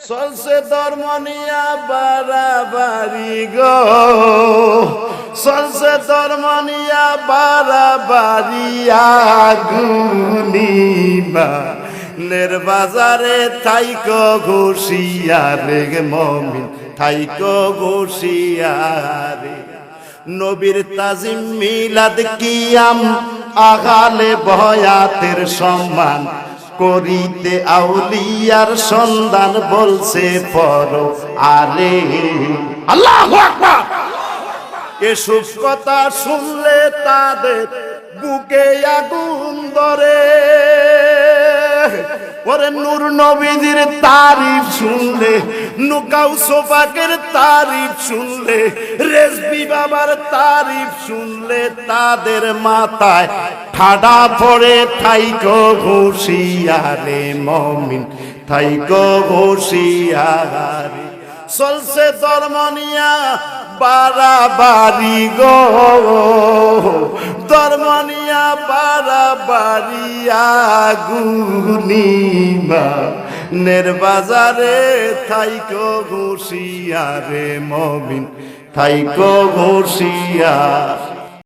চলছে ধর্ম নিয়া বাড়াবাড়ি গো, চলছে ধর্ম নিয়া বাড়াবাড়ি আগুনিবা বাজারে থাইকো ঘুষিয়ারে মমিন থাইকো ঘুষিয়ারে। নবীর তাজিম মিলাদ কিয়াম আগালে বয়াতের সম্মান করিতে আউলিয়ার সন্ধান বলছে পরো আলে। আল্লাহু আকবার। এসব কথা শুনলে তাদের বুকে আগুন ধরে। ওরে নূর নবীজির তারিফ শুনলে, নুকাউসো পাকের তারিফ শুনলে, রেজবি বাবার তারিফ শুনলে তাদের মাথায় ঠাডা পড়ে। থাইকো হুঁশিয়ারে মমিন থাইকো হুঁশিয়ারে। চলছে ধর্ম নিয়া বাড়াবাড়ি গো, ধর্ম নিয়া বাড়াবাড়ি আগুনিবা বাজারে থাইকো ঘুষিয়ারে মমিন থাইকো ঘুষিয়া।